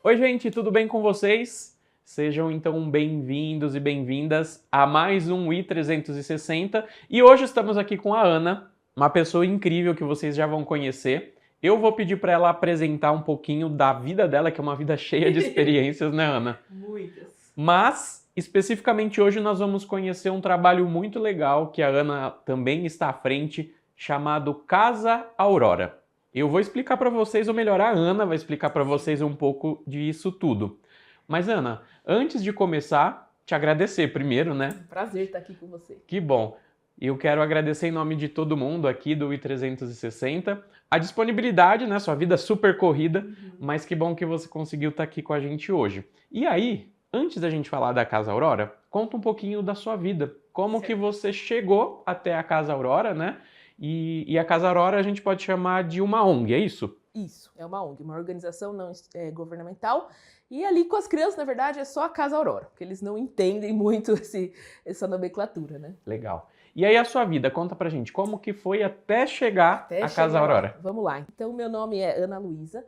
Oi, gente, tudo bem com vocês? Sejam então bem-vindos e bem-vindas a mais um I360 e hoje estamos aqui com a Ana, uma pessoa incrível que vocês já vão conhecer. Eu vou pedir para ela apresentar um pouquinho da vida dela, que é uma vida cheia de experiências, né, Ana? Muitas. Mas, especificamente hoje, nós vamos conhecer um trabalho muito legal que a Ana também está à frente, chamado Casa Aurora. Eu vou explicar para vocês, ou melhor, a Ana vai explicar para vocês um pouco disso tudo. Mas, Ana, antes de começar, te agradecer primeiro, né? Prazer estar aqui com você. Que bom. Eu quero agradecer em nome de todo mundo aqui do I360 a disponibilidade, né? Sua vida super corrida, mas que bom que você conseguiu estar aqui com a gente hoje. E aí, antes da gente falar da Casa Aurora, conta um pouquinho da sua vida. Como que você chegou até a Casa Aurora, né? E a Casa Aurora a gente pode chamar de uma ONG, é isso? Isso, é uma ONG, uma organização não governamental. E ali com as crianças, na verdade, é só a Casa Aurora, porque eles não entendem muito essa nomenclatura, né? Legal. E aí a sua vida, conta pra gente, como que foi até chegar à Casa Aurora? Vamos lá. Então, meu nome é Ana Luísa.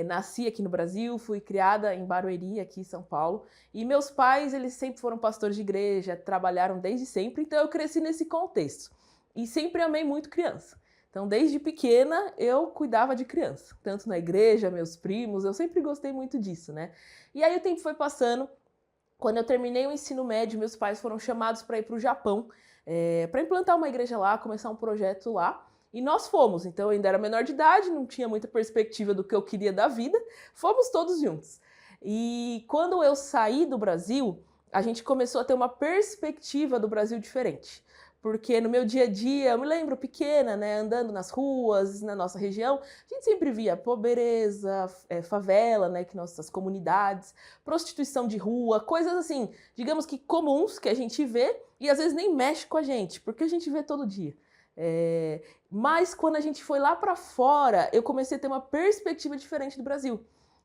Nasci aqui no Brasil, fui criada em Barueri, aqui em São Paulo. E meus pais, eles sempre foram pastores de igreja, trabalharam desde sempre, então eu cresci nesse contexto. E sempre amei muito criança. Então, desde pequena, eu cuidava de criança. Tanto na igreja, meus primos, eu sempre gostei muito disso, né? E aí o tempo foi passando. Quando eu terminei o ensino médio, meus pais foram chamados para ir para o Japão, para implantar uma igreja lá, começar um projeto lá. E nós fomos. Então, eu ainda era menor de idade, não tinha muita perspectiva do que eu queria da vida. Fomos todos juntos. E quando eu saí do Brasil, a gente começou a ter uma perspectiva do Brasil diferente. Porque no meu dia a dia, eu me lembro pequena, né, andando nas ruas, na nossa região, a gente sempre via pobreza, favela, né, que nossas comunidades, prostituição de rua, coisas assim, digamos que comuns que a gente vê e às vezes nem mexe com a gente, porque a gente vê todo dia. Mas quando a gente foi lá para fora, eu comecei a ter uma perspectiva diferente do Brasil.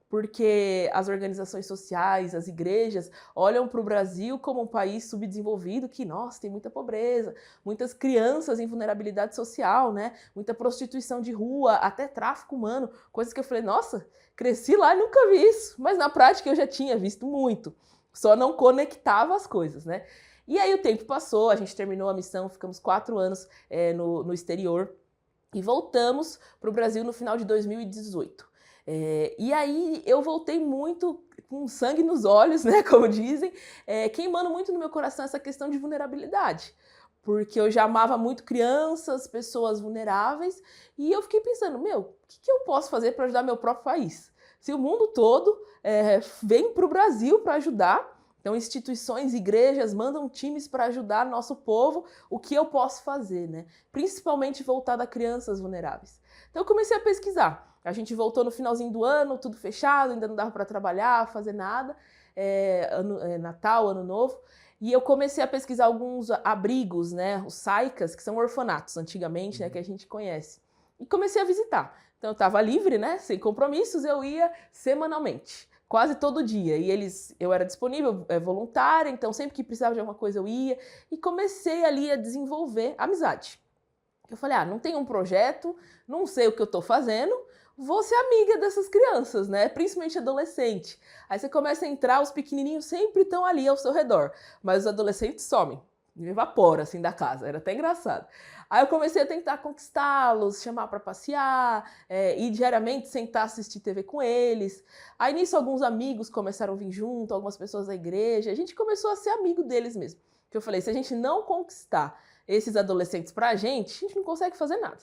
Porque as organizações sociais, as igrejas, olham para o Brasil como um país subdesenvolvido que, nossa, tem muita pobreza, muitas crianças em vulnerabilidade social, né? Muita prostituição de rua, até tráfico humano, coisas que eu falei, nossa, cresci lá e nunca vi isso. Mas na prática eu já tinha visto muito, só não conectava as coisas, né? E aí o tempo passou, a gente terminou a missão, ficamos 4 anos no exterior e voltamos para o Brasil no final de 2018. E aí eu voltei muito com sangue nos olhos, né, como dizem, queimando muito no meu coração essa questão de vulnerabilidade. Porque eu já amava muito crianças, pessoas vulneráveis, e eu fiquei pensando, meu, o que eu posso fazer para ajudar meu próprio país? Se o mundo todo vem para o Brasil para ajudar, então instituições, igrejas mandam times para ajudar nosso povo, o que eu posso fazer, né? Principalmente voltado a crianças vulneráveis. Então eu comecei a pesquisar. A gente voltou no finalzinho do ano, tudo fechado, ainda não dava para trabalhar, fazer nada, Natal, Ano Novo, e eu comecei a pesquisar alguns abrigos, né, os SAICAs, que são orfanatos antigamente, né, que a gente conhece, e comecei a visitar. Então eu estava livre, né, sem compromissos, eu ia semanalmente, quase todo dia, e eu era disponível, voluntária, então sempre que precisava de alguma coisa eu ia, e comecei ali a desenvolver amizade. Eu falei, não tem um projeto, não sei o que eu estou fazendo, vou ser amiga dessas crianças, né? Principalmente adolescente. Aí você começa a entrar, os pequenininhos sempre estão ali ao seu redor, mas os adolescentes somem, evaporam assim da casa, era até engraçado. Aí eu comecei a tentar conquistá-los, chamar para passear, ir diariamente sentar assistir TV com eles. Aí nisso alguns amigos começaram a vir junto, algumas pessoas da igreja, a gente começou a ser amigo deles mesmo. Que eu falei, se a gente não conquistar esses adolescentes pra gente, a gente não consegue fazer nada.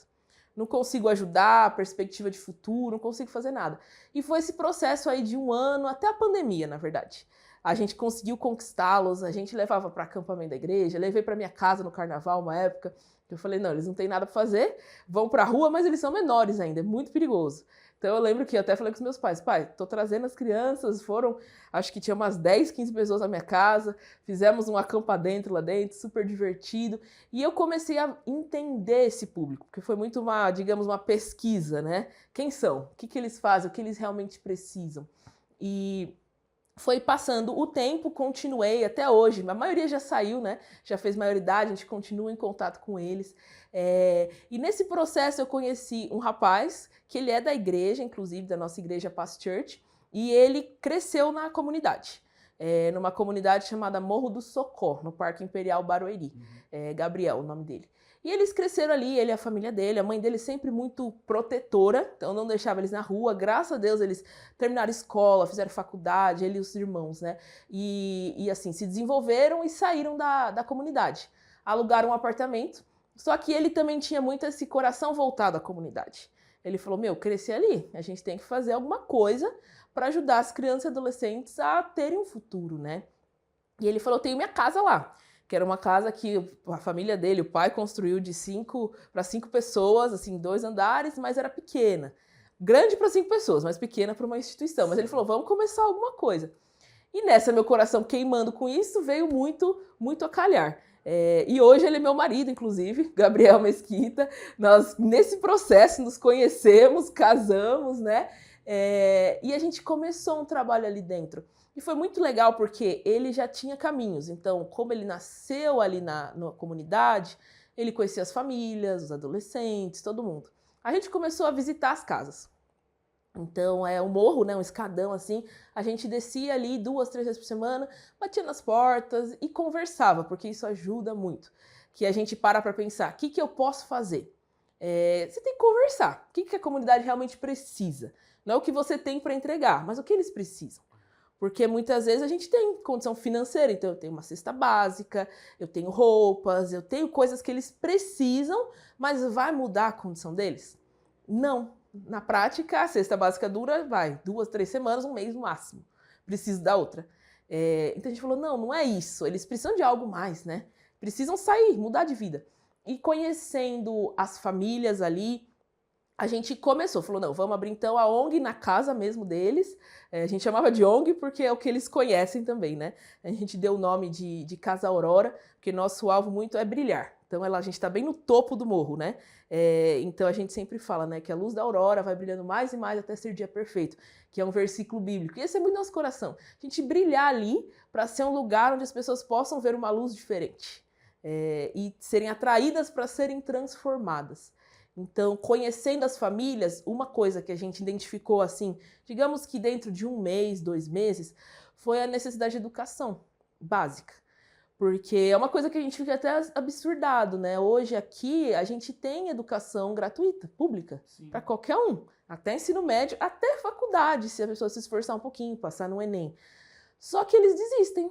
Não consigo ajudar, perspectiva de futuro, não consigo fazer nada. E foi esse processo aí de 1 ano, até a pandemia, na verdade. A gente conseguiu conquistá-los, a gente levava para acampamento da igreja, levei para minha casa no carnaval uma época. Eu falei, não, eles não têm nada para fazer, vão para a rua, mas eles são menores ainda, é muito perigoso. Então eu lembro que eu até falei com os meus pais, pai, tô trazendo as crianças, foram, acho que tinha umas 10, 15 pessoas na minha casa, fizemos um acampa dentro lá dentro, super divertido, e eu comecei a entender esse público, porque foi muito uma, digamos, uma pesquisa, né? Quem são? O que eles fazem? O que eles realmente precisam? E Foi passando o tempo, continuei até hoje. A maioria já saiu, né? Já fez maioridade, a gente continua em contato com eles. E nesse processo eu conheci um rapaz, que ele é da igreja, inclusive da nossa igreja Paz Church, e ele cresceu na comunidade. Numa comunidade chamada Morro do Socó, no Parque Imperial Barueri. Gabriel, o nome dele. E eles cresceram ali, ele e a família dele, a mãe dele sempre muito protetora, então não deixava eles na rua. Graças a Deus eles terminaram escola, fizeram faculdade, ele e os irmãos, né? E assim, se desenvolveram e saíram da comunidade. Alugaram um apartamento, só que ele também tinha muito esse coração voltado à comunidade. Ele falou, cresci ali, a gente tem que fazer alguma coisa para ajudar as crianças e adolescentes a terem um futuro, né? E ele falou, tenho minha casa lá. Que era uma casa que a família dele, o pai, construiu de 5 para 5 pessoas, assim, 2 andares, mas era pequena. Grande para 5 pessoas, mas pequena para uma instituição. Mas ele falou, vamos começar alguma coisa. E nessa, meu coração queimando com isso, veio muito, muito a calhar. E hoje ele é meu marido, inclusive, Gabriel Mesquita. Nós, nesse processo, nos conhecemos, casamos, né? E a gente começou um trabalho ali dentro. E foi muito legal porque ele já tinha caminhos. Então, como ele nasceu ali na comunidade, ele conhecia as famílias, os adolescentes, todo mundo. A gente começou a visitar as casas. Então, um morro, né, um escadão assim. A gente descia ali 2, 3 vezes por semana, batia nas portas e conversava, porque isso ajuda muito. Que a gente para pensar, o que eu posso fazer? Você tem que conversar. O que a comunidade realmente precisa? Não é o que você tem para entregar, mas o que eles precisam. Porque muitas vezes a gente tem condição financeira, então eu tenho uma cesta básica, eu tenho roupas, eu tenho coisas que eles precisam, mas vai mudar a condição deles? Não. Na prática, a cesta básica dura, 2, 3 semanas, um mês no máximo. Preciso da outra. Então a gente falou, não é isso. Eles precisam de algo mais, né? Precisam sair, mudar de vida. E conhecendo as famílias ali, a gente começou, falou, não, vamos abrir então a ONG na casa mesmo deles. A gente chamava de ONG porque é o que eles conhecem também, né? A gente deu o nome de Casa Aurora, porque nosso alvo muito é brilhar. Então a gente está bem no topo do morro, né? Então a gente sempre fala, né, que a luz da aurora vai brilhando mais e mais até ser dia perfeito, que é um versículo bíblico. E esse é muito nosso coração. A gente brilhar ali para ser um lugar onde as pessoas possam ver uma luz diferente e serem atraídas para serem transformadas. Então, conhecendo as famílias, uma coisa que a gente identificou assim, digamos que dentro de 1 mês, 2 meses, foi a necessidade de educação básica. Porque é uma coisa que a gente fica até absurdado, né? Hoje aqui a gente tem educação gratuita, pública, para qualquer um. Até ensino médio, até faculdade, se a pessoa se esforçar um pouquinho, passar no Enem. Só que eles desistem.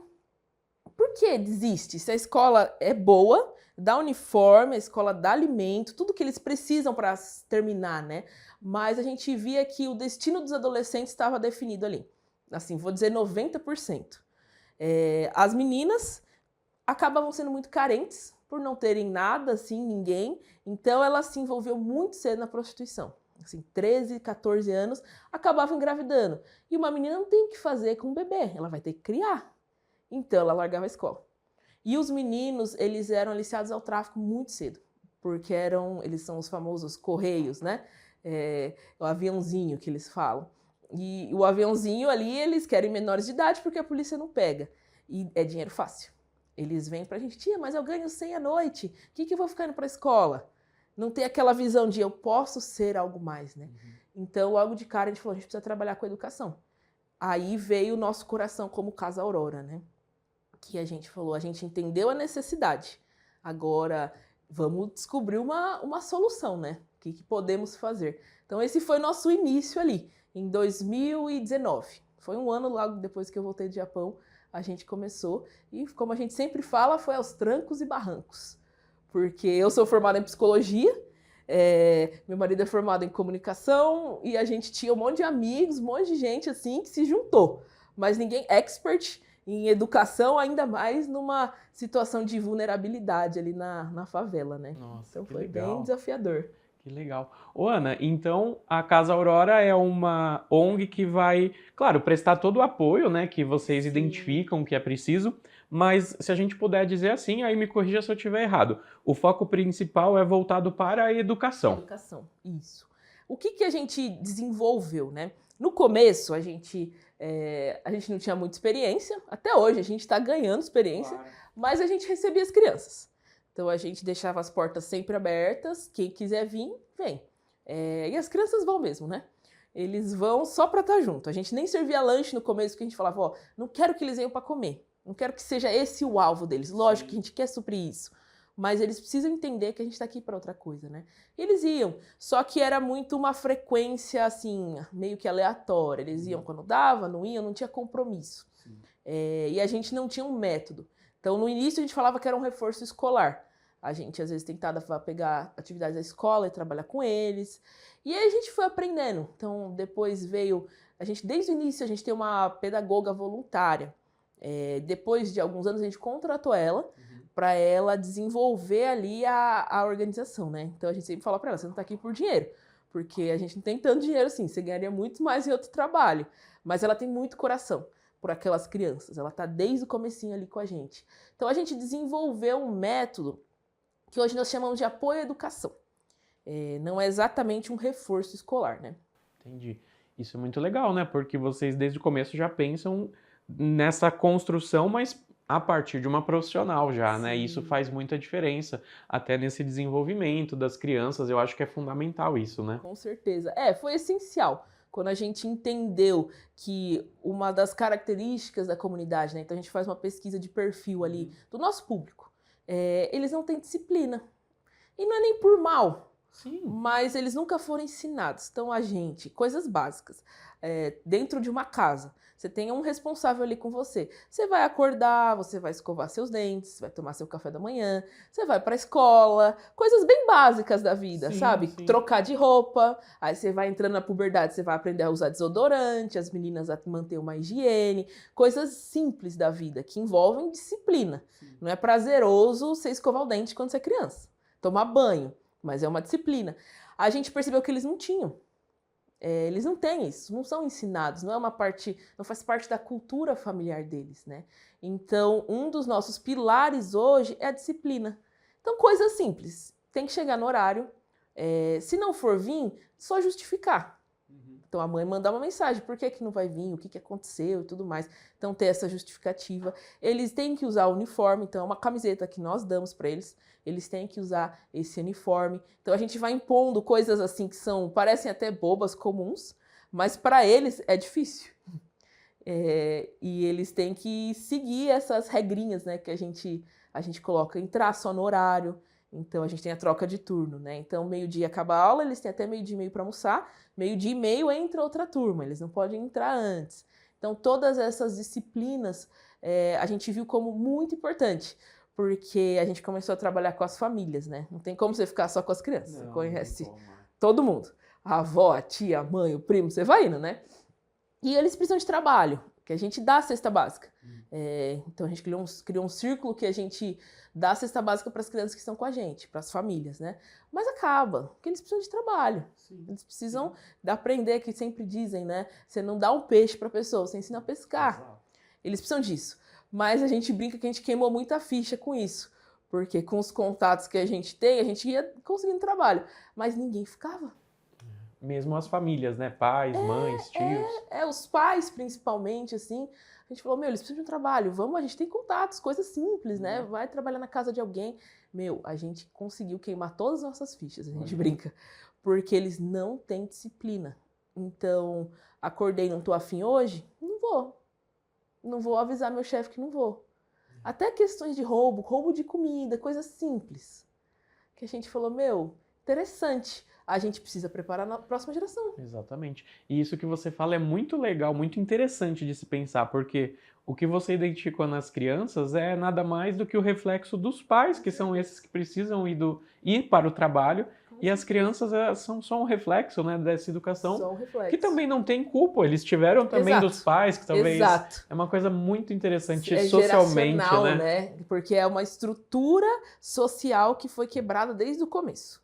Por que desiste? Se a escola é boa, dá uniforme, a escola dá alimento, tudo que eles precisam para terminar, né? Mas a gente via que o destino dos adolescentes estava definido ali. Assim, vou dizer 90%. As meninas acabavam sendo muito carentes por não terem nada, assim, ninguém. Então, elas se envolveu muito cedo na prostituição. Assim, 13, 14 anos, acabavam engravidando. E uma menina não tem o que fazer com um bebê, ela vai ter que criar. Então, ela largava a escola. E os meninos, eles eram aliciados ao tráfico muito cedo, porque eles são os famosos correios, né? O aviãozinho que eles falam. E o aviãozinho ali, eles querem menores de idade porque a polícia não pega. E é dinheiro fácil. Eles vêm pra gente, tia, mas eu ganho 100 à noite, o que eu vou ficar indo pra escola? Não tem aquela visão de eu posso ser algo mais, né? Então, logo de cara, a gente falou, a gente precisa trabalhar com educação. Aí veio o nosso coração como Casa Aurora, né? Que a gente falou, a gente entendeu a necessidade. Agora, vamos descobrir uma solução, né? O que podemos fazer? Então, esse foi nosso início ali, em 2019. Foi um ano logo depois que eu voltei do Japão, a gente começou. E, como a gente sempre fala, foi aos trancos e barrancos. Porque eu sou formada em psicologia, meu marido é formado em comunicação, e a gente tinha um monte de amigos, um monte de gente assim que se juntou. Mas ninguém expert em educação, ainda mais numa situação de vulnerabilidade ali na favela, né? Nossa, então que foi legal. bem desafiador. Que legal. Ô, Ana, então a Casa Aurora é uma ONG que vai, claro, prestar todo o apoio, né, que vocês identificam que é preciso, mas se a gente puder dizer assim, aí me corrija se eu estiver errado, o foco principal é voltado para a educação. Educação, isso. O que a gente desenvolveu, né? No começo, a gente A gente não tinha muita experiência, até hoje a gente está ganhando experiência, mas a gente recebia as crianças. Então a gente deixava as portas sempre abertas, quem quiser vir, vem. E as crianças vão mesmo, né? Eles vão só para estar junto. A gente nem servia lanche no começo, porque a gente falava, ó, não quero que eles venham para comer. Não quero que seja esse o alvo deles. Lógico que a gente quer suprir isso. Mas eles precisam entender que a gente está aqui para outra coisa, né? E eles iam. Só que era muito uma frequência, assim, meio que aleatória. Eles iam quando dava, não iam, não tinha compromisso. E a gente não tinha um método. Então, no início, a gente falava que era um reforço escolar. A gente, às vezes, tentava pegar atividades da escola e trabalhar com eles. E aí a gente foi aprendendo. Então, depois veio... desde o início, a gente tem uma pedagoga voluntária. Depois de alguns anos, a gente contratou ela para ela desenvolver ali a organização, né? Então, a gente sempre fala para ela, você não está aqui por dinheiro. Porque a gente não tem tanto dinheiro assim. Você ganharia muito mais em outro trabalho. Mas ela tem muito coração por aquelas crianças. Ela está desde o comecinho ali com a gente. Então, a gente desenvolveu um método que hoje nós chamamos de apoio à educação. Não é exatamente um reforço escolar, né? Entendi. Isso é muito legal, né? Porque vocês desde o começo já pensam nessa construção, mas a partir de uma profissional já, né? Isso faz muita diferença, até nesse desenvolvimento das crianças, eu acho que é fundamental isso, né? Com certeza. Foi essencial. Quando a gente entendeu que uma das características da comunidade, né? Então a gente faz uma pesquisa de perfil ali do nosso público. Eles não têm disciplina. E não é nem por mal. Sim. Mas eles nunca foram ensinados. Então, coisas básicas. Dentro de uma casa, você tem um responsável ali com você. Você vai acordar, você vai escovar seus dentes, vai tomar seu café da manhã, você vai para a escola, coisas bem básicas da vida, sabe? Sim. Trocar de roupa, aí você vai entrando na puberdade, você vai aprender a usar desodorante, as meninas a manter uma higiene, coisas simples da vida que envolvem disciplina. Sim. Não é prazeroso você escovar o dente quando você é criança, tomar banho. Mas é uma disciplina. A gente percebeu que eles não tinham. Eles não têm isso, não são ensinados, não faz parte da cultura familiar deles, né? Então, um dos nossos pilares hoje é a disciplina. Então, coisas simples. Tem que chegar no horário. Se não for vir, só justificar. Então, a mãe mandar uma mensagem, por que não vai vir, o que aconteceu e tudo mais. Então, ter essa justificativa. Eles têm que usar o uniforme, então é uma camiseta que nós damos para eles. Eles têm que usar esse uniforme. Então, a gente vai impondo coisas assim que parecem até bobas, comuns, mas para eles é difícil. E eles têm que seguir essas regrinhas, né, que a gente coloca, entrar só no horário. Então, a gente tem a troca de turno, né? Então, meio-dia acaba a aula, eles têm até meio-dia e meio para almoçar. Meio-dia e meio entra outra turma, eles não podem entrar antes. Então, todas essas disciplinas a gente viu como muito importante, porque a gente começou a trabalhar com as famílias, né? Não tem como você ficar só com as crianças, você conhece todo mundo. A avó, a tia, a mãe, o primo, você vai indo, né? E eles precisam de trabalho, que a gente dá a cesta básica. Então, a gente criou um círculo que a gente dá a cesta básica para as crianças que estão com a gente, para as famílias, né? Mas acaba, porque eles precisam de trabalho. Sim. Eles precisam aprender, que sempre dizem, né? Você não dá um peixe para a pessoa, você ensina a pescar. Exato. Eles precisam disso. Mas a gente brinca que a gente queimou muita ficha com isso. Porque com os contatos que a gente tem, a gente ia conseguindo trabalho. Mas ninguém ficava. Mesmo as famílias, né? Pais, mães, tios. Os pais, principalmente, assim. A gente falou, eles precisam de um trabalho, a gente tem contatos, coisas simples, né? Vai trabalhar na casa de alguém. A gente conseguiu queimar todas as nossas fichas, a gente brinca. Porque eles não têm disciplina. Então, acordei, não tô afim hoje? Não vou. Não vou avisar meu chefe que não vou. Até questões de roubo de comida, coisas simples. Que a gente falou, interessante. A gente precisa preparar na próxima geração. Exatamente. E isso que você fala é muito legal, muito interessante de se pensar, porque o que você identificou nas crianças é nada mais do que o reflexo dos pais, que são esses que precisam ir para o trabalho, e as crianças são só um reflexo, né, dessa educação, só um reflexo. Que também não tem culpa, eles tiveram também dos pais, que talvez é uma coisa muito interessante socialmente, né? Porque é uma estrutura social que foi quebrada desde o começo.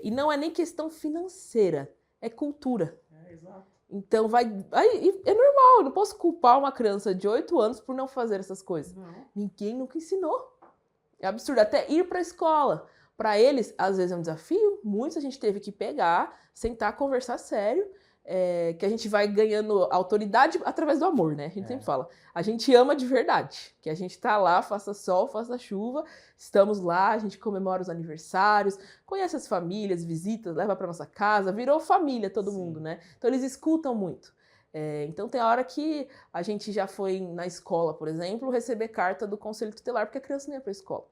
E não é nem questão financeira, é cultura. Exato. Então é normal, eu não posso culpar uma criança de 8 anos por não fazer essas coisas. Não. Ninguém nunca ensinou. É absurdo. Até ir para a escola. Para eles, às vezes é um desafio. Muitos a gente teve que pegar, sentar, conversar sério. que a gente vai ganhando autoridade através do amor, né? A gente sempre fala. A gente ama de verdade, que a gente tá lá, faça sol, faça chuva, estamos lá, a gente comemora os aniversários, conhece as famílias, visita, leva para nossa casa, virou família todo mundo, né? Então eles escutam muito. Então tem a hora que a gente já foi na escola, por exemplo, receber carta do conselho tutelar porque a criança não ia para a escola.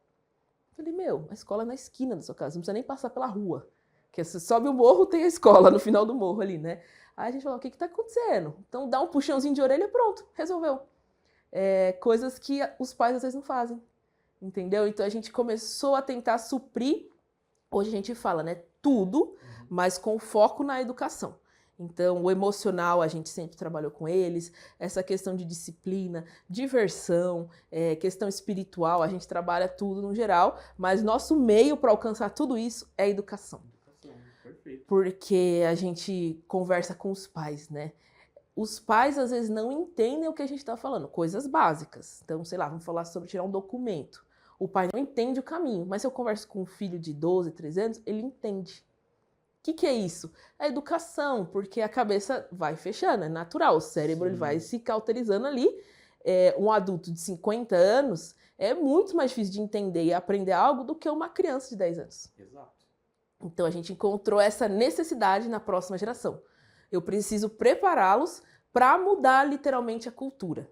Eu falei, a escola é na esquina da sua casa, não precisa nem passar pela rua. Porque você sobe o morro, tem a escola no final do morro ali, né? Aí a gente falou, o que está acontecendo? Então dá um puxãozinho de orelha, pronto, resolveu. Coisas que os pais às vezes não fazem, entendeu? Então a gente começou a tentar suprir, hoje a gente fala, né, tudo, mas com foco na educação. Então o emocional a gente sempre trabalhou com eles, essa questão de disciplina, diversão, questão espiritual, a gente trabalha tudo no geral, mas nosso meio para alcançar tudo isso é a educação. Perfeito. Porque a gente conversa com os pais, né? Os pais, às vezes, não entendem o que a gente está falando, coisas básicas. Então, sei lá, vamos falar sobre tirar um documento. O pai não entende o caminho, mas se eu converso com um filho de 12, 13 anos, ele entende. O que é isso? A educação, porque a cabeça vai fechando, é natural, o cérebro ele vai se cauterizando ali. Um adulto de 50 anos é muito mais difícil de entender e aprender algo do que uma criança de 10 anos. Exato. Então a gente encontrou essa necessidade na próxima geração. Eu preciso prepará-los para mudar literalmente a cultura.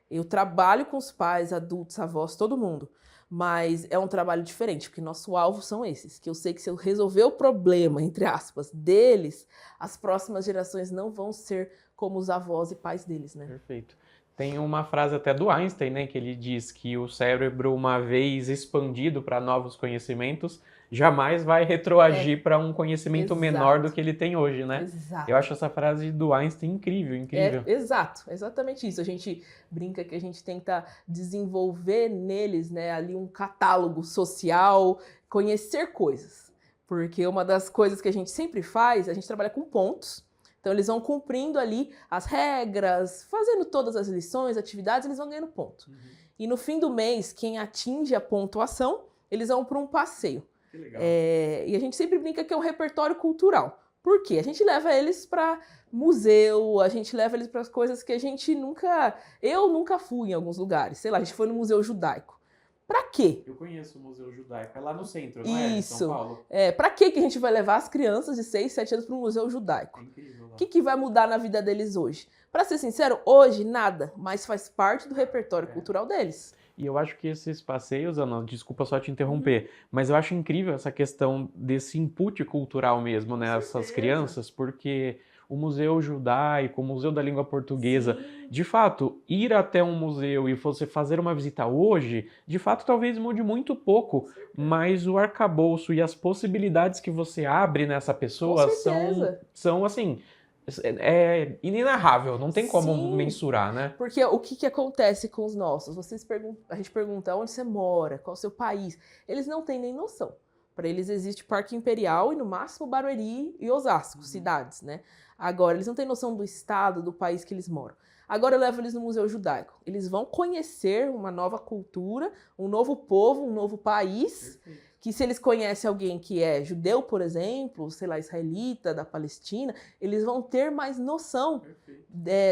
Eu trabalho com os pais, adultos, avós, todo mundo, mas é um trabalho diferente, porque nosso alvo são esses, que eu sei que se eu resolver o problema, entre aspas, deles, as próximas gerações não vão ser como os avós e pais deles, né? Perfeito. Tem uma frase até do Einstein, né, que ele diz que o cérebro, uma vez expandido para novos conhecimentos, jamais vai retroagir para um conhecimento menor do que ele tem hoje, né? Exato. Eu acho essa frase do Einstein incrível, incrível. Exato, exatamente isso. A gente brinca que a gente tenta desenvolver neles, né, ali um catálogo social, conhecer coisas. Porque uma das coisas que a gente sempre faz, a gente trabalha com pontos. Então eles vão cumprindo ali as regras, fazendo todas as lições, atividades, eles vão ganhando ponto. E no fim do mês, quem atinge a pontuação, eles vão para um passeio. Que legal. E a gente sempre brinca que é um repertório cultural. Por quê? A gente leva eles para museu, a gente leva eles para as coisas que a gente nunca... Eu nunca fui em alguns lugares. Sei lá, a gente foi no Museu Judaico. Pra quê? Eu conheço o Museu Judaico, é lá no centro, não é? Isso. Em São Paulo. Pra que a gente vai levar as crianças de 6, 7 anos para um Museu Judaico? É incrível. O que vai mudar na vida deles hoje? Para ser sincero, hoje nada, mas faz parte do repertório cultural deles. E eu acho que esses passeios, Ana, desculpa só te interromper, mas eu acho incrível essa questão desse input cultural mesmo, né, essas crianças, porque o Museu Judaico, o Museu da Língua Portuguesa, de fato, ir até um museu e você fazer uma visita hoje, de fato talvez mude muito pouco, mas o arcabouço e as possibilidades que você abre nessa pessoa são assim... É inenarrável, não tem como mensurar, né? Porque o que acontece com os nossos? A gente pergunta onde você mora, qual é o seu país. Eles não têm nem noção. Para eles existe Parque Imperial e no máximo Barueri e Osasco, cidades, né? Agora, eles não têm noção do estado, do país que eles moram. Agora eu levo eles no Museu Judaico. Eles vão conhecer uma nova cultura, um novo povo, um novo país. Que se eles conhecem alguém que é judeu, por exemplo, sei lá, israelita, da Palestina, eles vão ter mais noção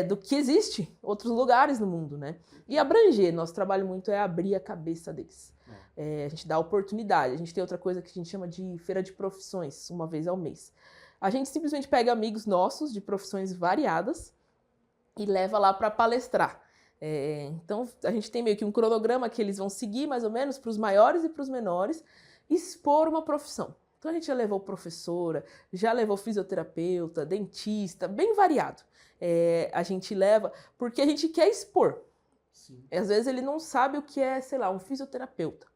do que existe em outros lugares no mundo, né? E abranger, nosso trabalho muito é abrir a cabeça deles. A gente dá oportunidade. A gente tem outra coisa que a gente chama de feira de profissões, uma vez ao mês. A gente simplesmente pega amigos nossos de profissões variadas e leva lá para palestrar. Então, a gente tem meio que um cronograma que eles vão seguir, mais ou menos, para os maiores e para os menores, expor uma profissão. Então a gente já levou professora, já levou fisioterapeuta, dentista, bem variado. A gente leva porque a gente quer expor. Sim. Às vezes ele não sabe o que é, sei lá, um fisioterapeuta.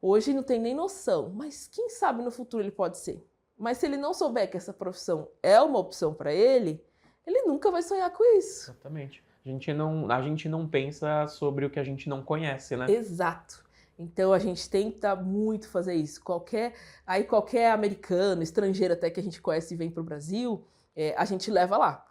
Hoje não tem nem noção, mas quem sabe no futuro ele pode ser. Mas se ele não souber que essa profissão é uma opção para ele nunca vai sonhar com isso. Exatamente. A gente não pensa sobre o que a gente não conhece, né? Exato. Então a gente tenta muito fazer isso. Qualquer americano, estrangeiro até que a gente conhece e vem para o Brasil, a gente leva lá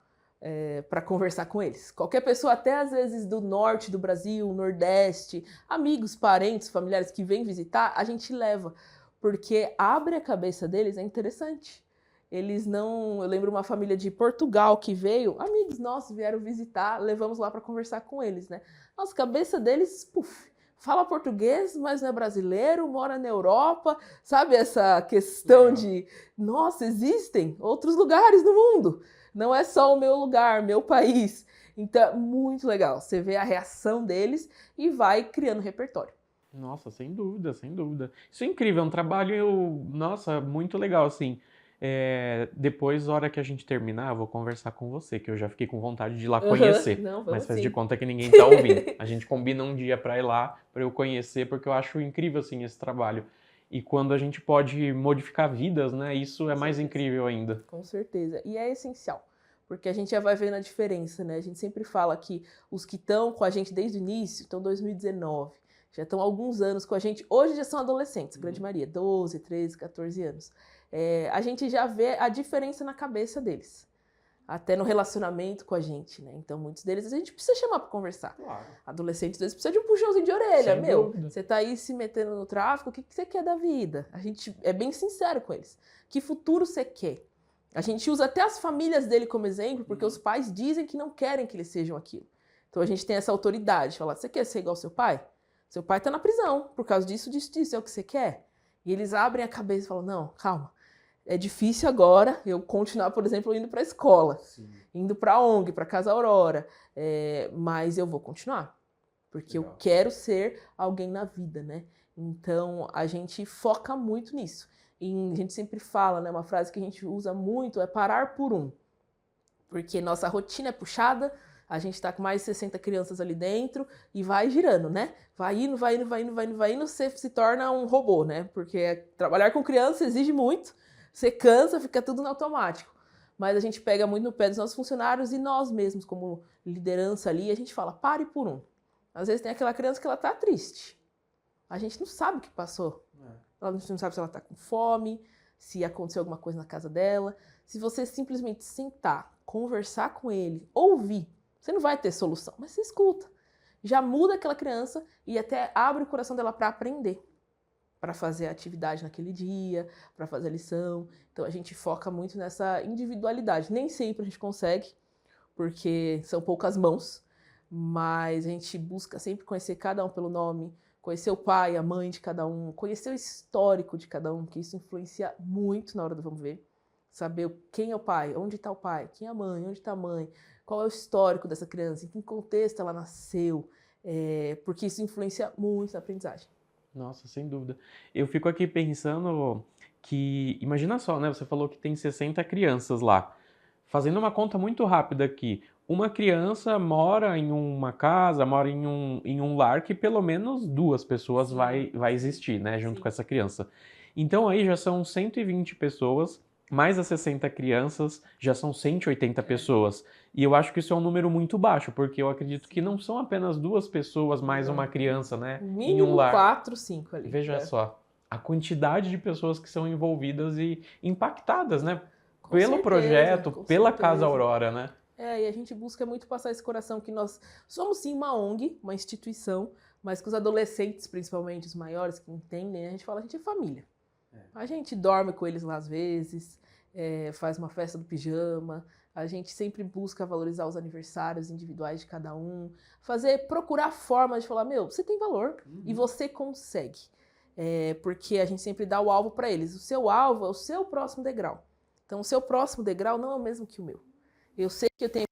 para conversar com eles. Qualquer pessoa, até às vezes do norte do Brasil, nordeste, amigos, parentes, familiares que vêm visitar, a gente leva. Porque abre a cabeça deles, é interessante. eles não... Eu lembro uma família de Portugal que veio, amigos nossos vieram visitar, levamos lá para conversar com eles, né? Nossa, a cabeça deles, puf, fala português, mas não é brasileiro, mora na Europa, sabe essa questão de, nossa, existem outros lugares no mundo, não é só o meu lugar, meu país. Então, muito legal, você vê a reação deles e vai criando repertório. Nossa, sem dúvida, sem dúvida. Isso é incrível, é um trabalho, nossa, muito legal, assim. Depois, na hora que a gente terminar, eu vou conversar com você, que eu já fiquei com vontade de ir lá conhecer. Não, vamos Mas faz de sim. conta que ninguém tá ouvindo. A gente combina um dia pra ir lá, pra eu conhecer, porque eu acho incrível, assim, esse trabalho. E quando a gente pode modificar vidas, né, isso é mais incrível ainda. Com certeza. E é essencial, porque a gente já vai vendo a diferença, né? A gente sempre fala que os que estão com a gente desde o início, então 2019, já estão há alguns anos com a gente, hoje já são adolescentes, grande maioria, 12, 13, 14 anos. A gente já vê a diferença na cabeça deles, até no relacionamento com a gente, né? Então muitos deles a gente precisa chamar para conversar. Claro. Adolescentes, às vezes, precisa de um puxãozinho de orelha. Sem Meu, dúvida. você tá aí se metendo no tráfico, o que você quer da vida? A gente é bem sincero com eles. Que futuro você quer? A gente usa até as famílias dele como exemplo, porque os pais dizem que não querem que eles sejam aquilo. Então a gente tem essa autoridade, falar, você quer ser igual ao seu pai? Seu pai tá na prisão, por causa disso, disso, disso, é o que você quer? E eles abrem a cabeça e falam, não, calma, é difícil agora eu continuar, por exemplo, indo para a escola, indo para a ONG, para Casa Aurora, mas eu vou continuar, porque eu quero ser alguém na vida, né? Então a gente foca muito nisso. E a gente sempre fala, né, uma frase que a gente usa muito é parar por um, porque nossa rotina é puxada, a gente tá com mais de 60 crianças ali dentro e vai girando, né? Vai indo, vai indo, vai indo, vai indo, vai indo, você se torna um robô, né? Porque trabalhar com criança exige muito, você cansa, fica tudo no automático. Mas a gente pega muito no pé dos nossos funcionários e nós mesmos, como liderança ali, a gente fala, pare por um. Às vezes tem aquela criança que ela tá triste. A gente não sabe o que passou. Ela não sabe se ela tá com fome, se aconteceu alguma coisa na casa dela. Se você simplesmente sentar, conversar com ele, ouvir, você não vai ter solução, mas você escuta. Já muda aquela criança e até abre o coração dela para aprender, para fazer a atividade naquele dia, para fazer a lição. Então a gente foca muito nessa individualidade. Nem sempre a gente consegue, porque são poucas mãos, mas a gente busca sempre conhecer cada um pelo nome, conhecer o pai, a mãe de cada um, conhecer o histórico de cada um, que isso influencia muito na hora do vamos ver. Saber quem é o pai, onde está o pai, quem é a mãe, onde está a mãe, qual é o histórico dessa criança, em que contexto ela nasceu, porque isso influencia muito na aprendizagem. Nossa, sem dúvida. Eu fico aqui pensando que, imagina só, né? Você falou que tem 60 crianças lá. Fazendo uma conta muito rápida aqui, uma criança mora em uma casa, mora em um lar que pelo menos duas pessoas vai existir, né? Junto com essa criança. Então aí já são 120 pessoas, mais as 60 crianças, já são 180 pessoas. E eu acho que isso é um número muito baixo, porque eu acredito que não são apenas duas pessoas mais uma criança, né? Em um Mínimo lar. 4, 5 ali. Veja só, a quantidade de pessoas que são envolvidas e impactadas, né? Com Pelo certeza, projeto, com pela certeza. Casa Aurora, né? E a gente busca muito passar esse coração que nós somos sim uma ONG, uma instituição, mas que os adolescentes, principalmente os maiores que entendem, né, a gente fala, a gente é família. A gente dorme com eles lá às vezes, faz uma festa do pijama, a gente sempre busca valorizar os aniversários individuais de cada um, procurar formas de falar, meu, você tem valor e você consegue. Porque a gente sempre dá o alvo para eles. O seu alvo é o seu próximo degrau. Então, o seu próximo degrau não é o mesmo que o meu. Eu sei que eu tenho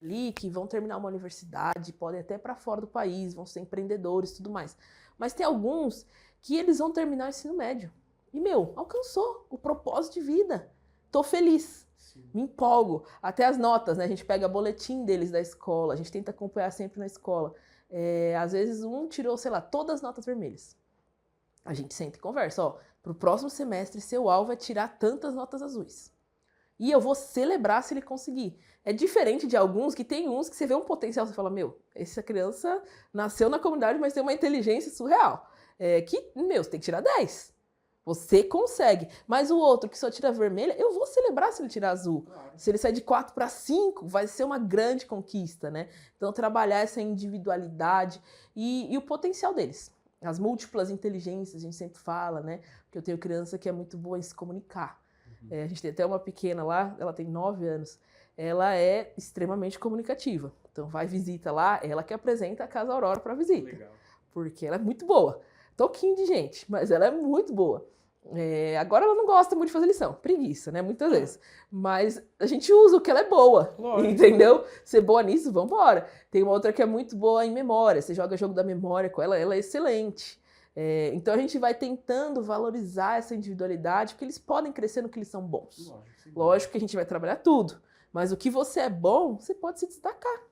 ali que vão terminar uma universidade, podem até para fora do país, vão ser empreendedores e tudo mais. Mas tem alguns que eles vão terminar o ensino médio. E, meu, alcançou o propósito de vida. Tô feliz. Me empolgo. Até as notas, né? A gente pega boletim deles da escola, a gente tenta acompanhar sempre na escola. Às vezes um tirou, sei lá, todas as notas vermelhas. A gente senta e conversa, ó, pro próximo semestre seu alvo é tirar tantas notas azuis. E eu vou celebrar se ele conseguir. É diferente de alguns que tem uns que você vê um potencial, você fala, meu, essa criança nasceu na comunidade, mas tem uma inteligência surreal. Você tem que tirar 10. Você consegue. Mas o outro que só tira vermelha, eu vou celebrar se ele tirar azul. Claro. Se ele sair de 4 para 5, vai ser uma grande conquista, né? Então, trabalhar essa individualidade e o potencial deles. As múltiplas inteligências, a gente sempre fala, né? Porque eu tenho criança que é muito boa em se comunicar. A gente tem até uma pequena lá, ela tem 9 anos. Ela é extremamente comunicativa. Então vai visita lá, ela que apresenta a Casa Aurora para visita. Legal. Porque ela é muito boa. Toquinho de gente, mas ela é muito boa. Agora ela não gosta muito de fazer lição, preguiça, né? Muitas vezes. Mas a gente usa o que ela é boa, lógico. Entendeu? Ser boa nisso, vambora. Tem uma outra que é muito boa em memória, você joga jogo da memória com ela, ela é excelente. Então a gente vai tentando valorizar essa individualidade, porque eles podem crescer no que eles são bons. Lógico que a gente vai trabalhar tudo, mas o que você é bom, você pode se destacar.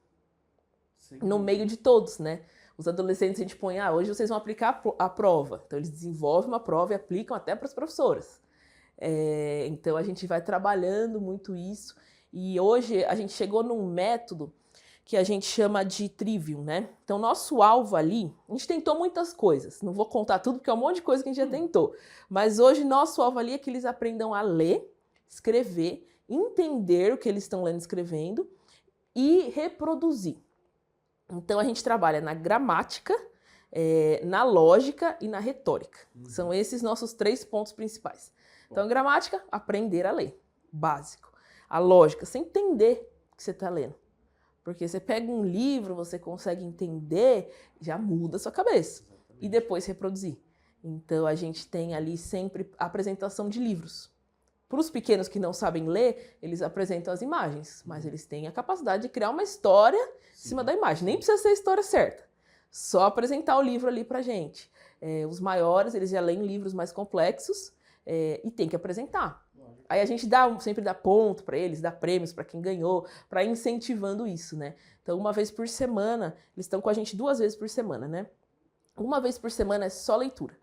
Sim. No meio de todos, né? Os adolescentes a gente põe, hoje vocês vão aplicar a prova. Então eles desenvolvem uma prova e aplicam até para as professoras. Então a gente vai trabalhando muito isso. E hoje a gente chegou num método que a gente chama de trivium, né? Então nosso alvo ali, a gente tentou muitas coisas. Não vou contar tudo porque é um monte de coisa que a gente já tentou. Mas hoje nosso alvo ali é que eles aprendam a ler, escrever, entender o que eles estão lendo e escrevendo e reproduzir. Então, a gente trabalha na gramática, na lógica e na retórica. São esses nossos 3 pontos principais. Então, a gramática, aprender a ler, básico. A lógica, você entender o que você está lendo. Porque você pega um livro, você consegue entender, já muda a sua cabeça. Exatamente. E depois reproduzir. Então, a gente tem ali sempre a apresentação de livros. Para os pequenos que não sabem ler, eles apresentam as imagens, mas eles têm a capacidade de criar uma história em cima da imagem. Nem precisa ser a história certa, só apresentar o livro ali para a gente. Os maiores, eles já leem livros mais complexos e tem que apresentar. Aí a gente sempre dá ponto para eles, dá prêmios para quem ganhou, para ir incentivando isso, né? Então, uma vez por semana, eles estão com a gente 2 vezes por semana, né? Uma vez por semana é só leitura.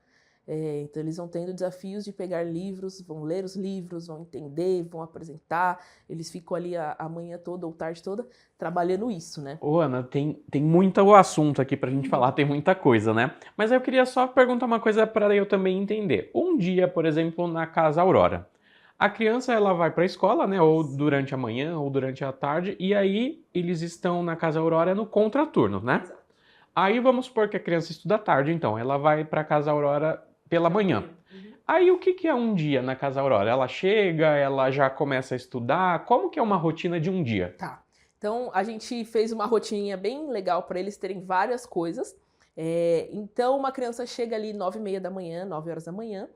Então eles vão tendo desafios de pegar livros, vão ler os livros, vão entender, vão apresentar, eles ficam ali a manhã toda ou tarde toda trabalhando isso, né? Ô Ana, tem muito assunto aqui pra gente falar, tem muita coisa, né? Mas eu queria só perguntar uma coisa para eu também entender. Um dia, por exemplo, na Casa Aurora, a criança ela vai para a escola, né? Ou durante a manhã ou durante a tarde, e aí eles estão na Casa Aurora no contraturno, né? Exato. Aí vamos supor que a criança estuda à tarde, então ela vai para a Casa Aurora pela manhã. Aí o que é um dia na Casa Aurora? Ela chega, ela já começa a estudar? Como que é uma rotina de um dia? Tá. Então a gente fez uma rotininha bem legal para eles terem várias coisas. Então uma criança chega ali 9h30 da manhã, 9 horas da manhã,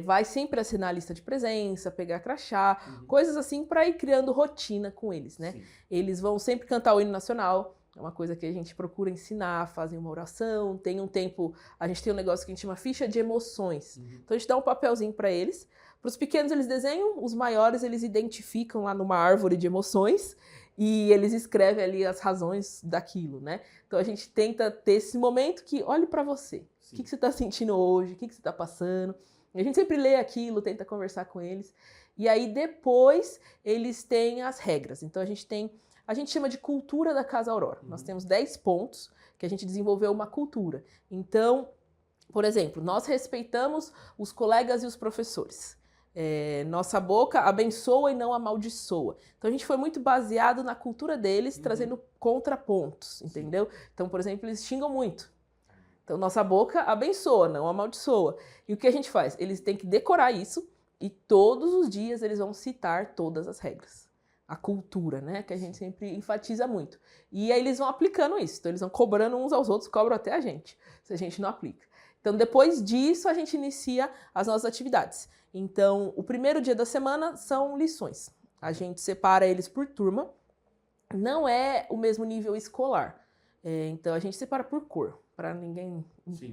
vai sempre assinar a lista de presença, pegar crachá, coisas assim para ir criando rotina com eles, né? Sim. Eles vão sempre cantar o hino nacional. É uma coisa que a gente procura ensinar, fazem uma oração, tem um tempo, a gente tem um negócio que a gente chama ficha de emoções. Então a gente dá um papelzinho para eles. Para os pequenos eles desenham, os maiores eles identificam lá numa árvore de emoções e eles escrevem ali as razões daquilo, né? Então a gente tenta ter esse momento que olhe para você. Sim. O que você está sentindo hoje, o que você está passando. E a gente sempre lê aquilo, tenta conversar com eles. E aí depois eles têm as regras. Então a gente chama de cultura da Casa Aurora. Nós temos 10 pontos que a gente desenvolveu uma cultura. Então, por exemplo, nós respeitamos os colegas e os professores. Nossa boca abençoa e não amaldiçoa. Então, a gente foi muito baseado na cultura deles, trazendo contrapontos, entendeu? Então, por exemplo, eles xingam muito. Então, nossa boca abençoa, não amaldiçoa. E o que a gente faz? Eles têm que decorar isso e todos os dias eles vão citar todas as regras. A cultura, né? Que a gente sempre enfatiza muito. E aí eles vão aplicando isso. Então eles vão cobrando uns aos outros, cobram até a gente, se a gente não aplica. Então depois disso a gente inicia as nossas atividades. Então o primeiro dia da semana são lições. A gente separa eles por turma. Não é o mesmo nível escolar. Então a gente separa por cor, para ninguém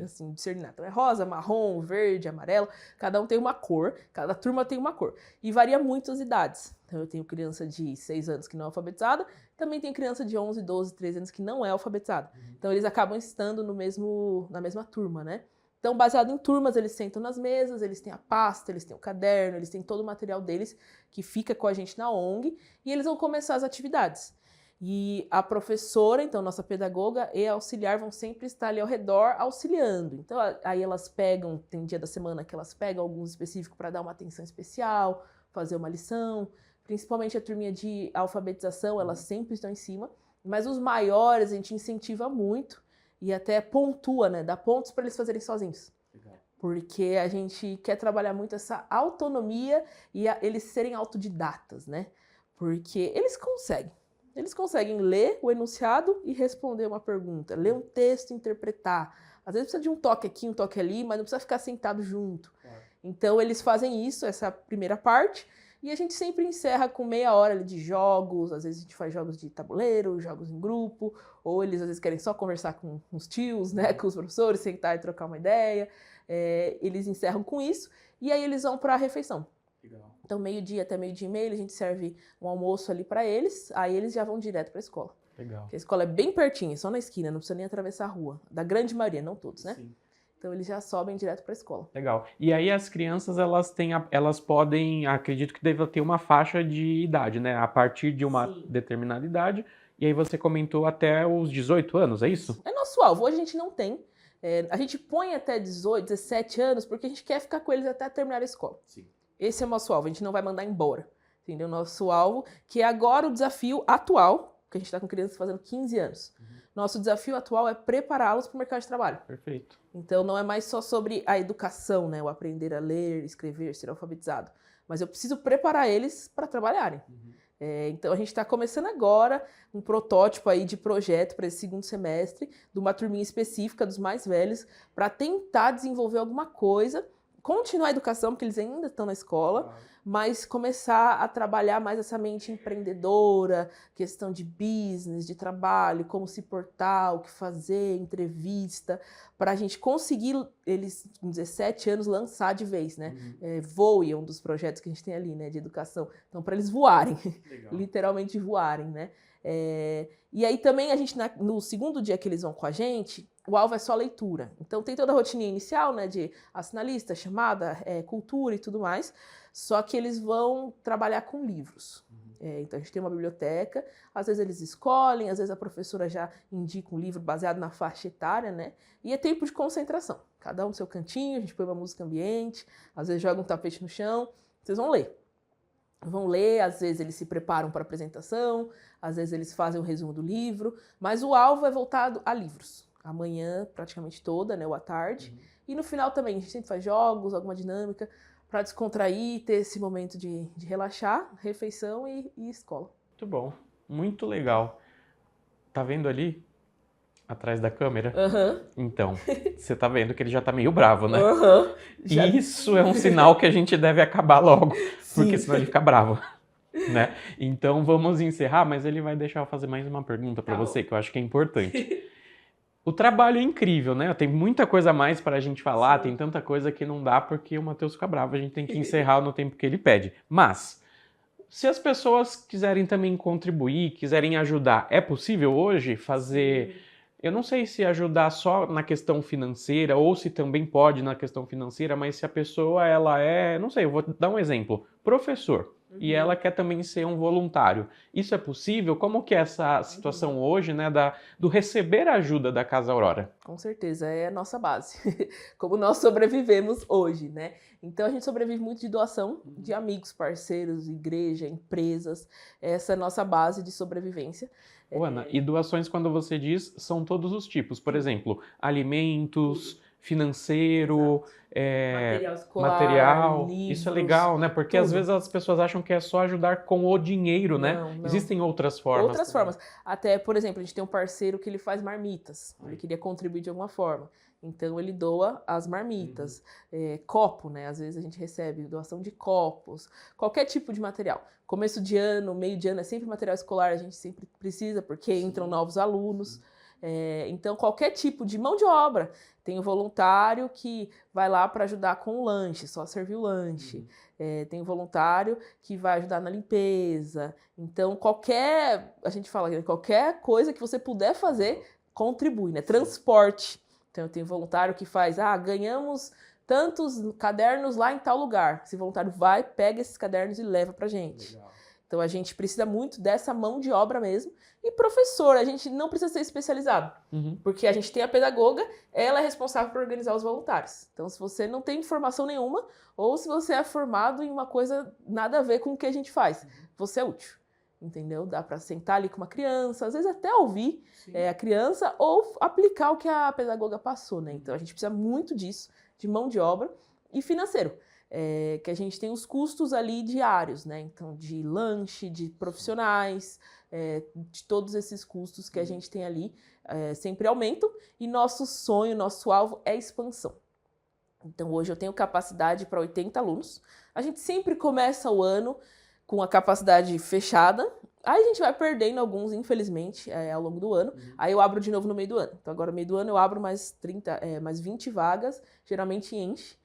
assim, discernir. Então é rosa, marrom, verde, amarelo, cada um tem uma cor, cada turma tem uma cor. E varia muito as idades. Então eu tenho criança de 6 anos que não é alfabetizada, também tenho criança de 11, 12, 13 anos que não é alfabetizada. Então eles acabam estando na mesma turma, né? Então, baseado em turmas, eles sentam nas mesas, eles têm a pasta, eles têm o caderno, eles têm todo o material deles que fica com a gente na ONG e eles vão começar as atividades. E a professora, então nossa pedagoga e a auxiliar vão sempre estar ali ao redor auxiliando. Então aí elas pegam, tem dia da semana que elas pegam algum específico para dar uma atenção especial, fazer uma lição. Principalmente a turminha de alfabetização, elas sempre estão em cima. Mas os maiores a gente incentiva muito e até pontua, né? Dá pontos para eles fazerem sozinhos. Legal. porque a gente quer trabalhar muito essa autonomia e eles serem autodidatas, né? Porque eles conseguem ler o enunciado e responder uma pergunta, ler um texto e interpretar. Às vezes precisa de um toque aqui, um toque ali, mas não precisa ficar sentado junto. Então eles fazem isso, essa primeira parte, e a gente sempre encerra com meia hora ali de jogos, às vezes a gente faz jogos de tabuleiro, jogos em grupo, ou eles às vezes querem só conversar com os tios, né, com os professores, sentar e trocar uma ideia. Eles encerram com isso, e aí eles vão para a refeição. Legal. Então, meio-dia até meio-dia e meio, a gente serve um almoço ali para eles, aí eles já vão direto para a escola. Legal. Porque a escola é bem pertinho, só na esquina, não precisa nem atravessar a rua. Da grande maioria, não todos, né? Sim. Então eles já sobem direto para a escola. Legal. E aí as crianças, elas podem, acredito que deva ter uma faixa de idade, né? A partir de uma determinada idade. E aí você comentou até os 18 anos, é isso? É nosso alvo. Hoje a gente não tem. A gente põe até 18, 17 anos, porque a gente quer ficar com eles até terminar a escola. Sim. Esse é o nosso alvo, a gente não vai mandar embora. Entendeu? Nosso alvo, que é agora o desafio atual, que a gente está com crianças fazendo 15 anos. Nosso desafio atual é prepará-los para o mercado de trabalho. Perfeito. Então não é mais só sobre a educação, né? O aprender a ler, escrever, ser alfabetizado. Mas eu preciso preparar eles para trabalharem. Então a gente está começando agora um protótipo aí de projeto para esse segundo semestre, de uma turminha específica dos mais velhos, para tentar desenvolver alguma coisa, continuar a educação, porque eles ainda estão na escola, mas começar a trabalhar mais essa mente empreendedora, questão de business, de trabalho, como se portar, o que fazer, entrevista, para a gente conseguir, eles com 17 anos, lançar de vez, né? Voe é um dos projetos que a gente tem ali, né, de educação. Então, para eles voarem, literalmente voarem, né? E aí também a gente, no segundo dia que eles vão com a gente, o alvo é só leitura. Então tem toda a rotininha inicial, né, de assinar lista, chamada, cultura e tudo mais, só que eles vão trabalhar com livros. Então a gente tem uma biblioteca, às vezes eles escolhem, às vezes a professora já indica um livro baseado na faixa etária, né, e é tempo de concentração. Cada um no seu cantinho, a gente põe uma música ambiente, às vezes joga um tapete no chão, vocês vão ler. Às vezes eles se preparam para a apresentação, às vezes eles fazem um resumo do livro, mas o alvo é voltado a livros. Amanhã, praticamente toda, né, ou à tarde. E no final também, a gente sempre faz jogos, alguma dinâmica, para descontrair, ter esse momento de relaxar, refeição e escola. Muito bom, muito legal. Tá vendo ali? Atrás da câmera? Então, você tá vendo que ele já tá meio bravo, né? Isso é um sinal que a gente deve acabar logo, porque senão ele fica bravo, né? Então vamos encerrar, mas ele vai deixar eu fazer mais uma pergunta para você, que eu acho que é importante. O trabalho é incrível, né? Tem muita coisa a mais para a gente falar, tem tanta coisa que não dá porque o Matheus fica bravo, a gente tem que encerrar no tempo que ele pede. Mas, se as pessoas quiserem também contribuir, quiserem ajudar, é possível hoje fazer... Eu não sei se ajudar só na questão financeira ou se também pode na questão financeira, mas se a pessoa, ela é... Não sei, eu vou dar um exemplo. Professor. E ela quer também ser um voluntário. Isso é possível? Como que é essa situação hoje, né, do receber ajuda da Casa Aurora? Com certeza, é a nossa base. Como nós sobrevivemos hoje, né? Então a gente sobrevive muito de doação de amigos, parceiros, igreja, empresas. Essa é a nossa base de sobrevivência. Ana, e doações, quando você diz, são todos os tipos. Por exemplo, alimentos, financeiro, material escolar, material. livros, Isso é legal, né? Porque às vezes as pessoas acham que é só ajudar com o dinheiro, né? Não. Existem outras formas. Outras formas. Até, por exemplo, a gente tem um parceiro que ele faz marmitas. Ele queria contribuir de alguma forma. Então ele doa as marmitas. Copo, né? Às vezes a gente recebe doação de copos. Qualquer tipo de material. Começo de ano, meio de ano, é sempre material escolar, a gente sempre precisa, porque entram novos alunos. Então, qualquer tipo de mão de obra. Tem um voluntário que vai lá para ajudar com o lanche, só servir o lanche. Tem um voluntário que vai ajudar na limpeza. Então, a gente fala, qualquer coisa que você puder fazer, contribui, né? Transporte. Então, eu tenho voluntário que faz, ganhamos tantos cadernos lá em tal lugar. Esse voluntário vai, pega esses cadernos e leva pra gente. Legal. Então, a gente precisa muito dessa mão de obra mesmo. E professor, a gente não precisa ser especializado, porque a gente tem a pedagoga, ela é responsável por organizar os voluntários. Então, se você não tem formação nenhuma, ou se você é formado em uma coisa nada a ver com o que a gente faz, você é útil, entendeu? Dá para sentar ali com uma criança, às vezes até ouvir a criança, ou aplicar o que a pedagoga passou, né? Então, a gente precisa muito disso. de mão de obra e financeiro. Que a gente tem os custos ali diários, né? Então, de lanche, de profissionais, de todos esses custos que a gente tem ali, sempre aumentam. E nosso sonho, nosso alvo é expansão. Então, hoje eu tenho capacidade para 80 alunos. A gente sempre começa o ano com a capacidade fechada. Aí a gente vai perdendo alguns, infelizmente, ao longo do ano. Aí eu abro de novo no meio do ano. Então, agora no meio do ano eu abro mais 20 vagas, geralmente enche.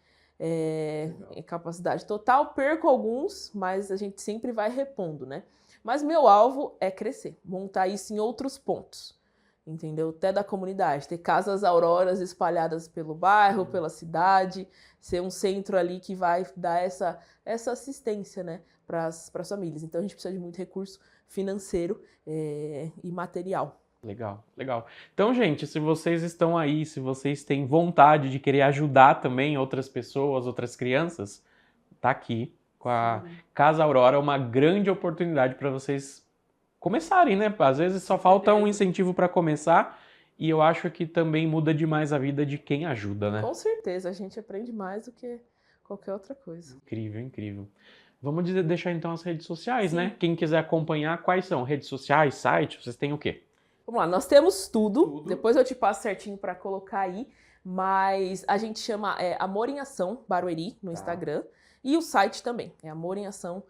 Em capacidade total, perco alguns, mas a gente sempre vai repondo, né? Mas meu alvo é crescer, montar isso em outros pontos, entendeu? Até da comunidade, ter casas auroras espalhadas pelo bairro, pela cidade, ser um centro ali que vai dar essa assistência, né, para as famílias. Então a gente precisa de muito recurso financeiro e material. Legal, legal. Então, gente, se vocês estão aí, se vocês têm vontade de querer ajudar também outras pessoas, outras crianças, tá aqui com a Casa Aurora uma grande oportunidade para vocês começarem, né? Às vezes só falta um incentivo para começar e eu acho que também muda demais a vida de quem ajuda, né? Com certeza, a gente aprende mais do que qualquer outra coisa. Incrível, incrível. Vamos deixar então as redes sociais, Sim. né? Quem quiser acompanhar, quais são? Redes sociais, site, vocês têm o quê? Vamos lá, nós temos tudo. Depois eu te passo certinho para colocar aí, mas a gente chama Amor em Ação Barueri no Instagram e o site também, é Amor em Ação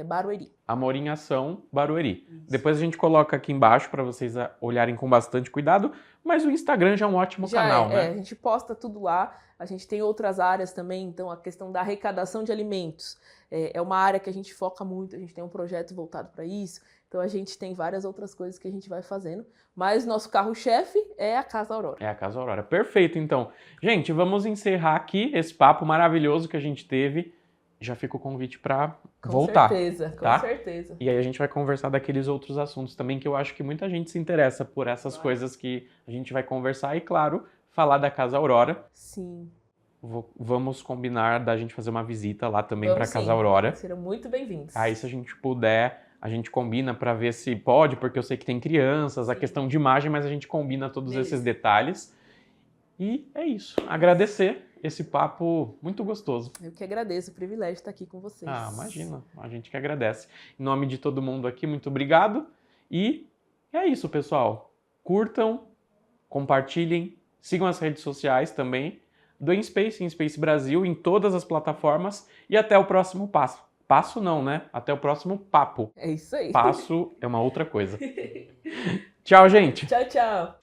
Barueri. Amor em Ação Barueri. Isso. Depois a gente coloca aqui embaixo para vocês olharem com bastante cuidado, mas o Instagram já é um ótimo canal, né? A gente posta tudo lá, a gente tem outras áreas também, então a questão da arrecadação de alimentos é uma área que a gente foca muito, a gente tem um projeto voltado para isso, então a gente tem várias outras coisas que a gente vai fazendo, mas nosso carro-chefe é a Casa Aurora. É a Casa Aurora, perfeito então. Gente, vamos encerrar aqui esse papo maravilhoso que a gente teve. Já fica o convite para voltar. Com certeza, tá? Com certeza. E aí a gente vai conversar daqueles outros assuntos também, que eu acho que muita gente se interessa por essas coisas que a gente vai conversar. E claro, falar da Casa Aurora. Sim. Vamos combinar da gente fazer uma visita lá também para a Casa Aurora. Serão muito bem-vindos. Aí se a gente puder, a gente combina para ver se pode, porque eu sei que tem crianças, a questão de imagem, mas a gente combina todos esses detalhes. E é isso. Agradecer esse papo muito gostoso. Eu que agradeço, o privilégio de estar aqui com vocês. Ah, imagina, a gente que agradece. Em nome de todo mundo aqui, muito obrigado. E é isso, pessoal. Curtam, compartilhem, sigam as redes sociais também do InSpace Brasil, em todas as plataformas. E até o próximo passo. Passo não, né? Até o próximo papo. É isso aí. Passo é uma outra coisa. Tchau, gente. Tchau, tchau.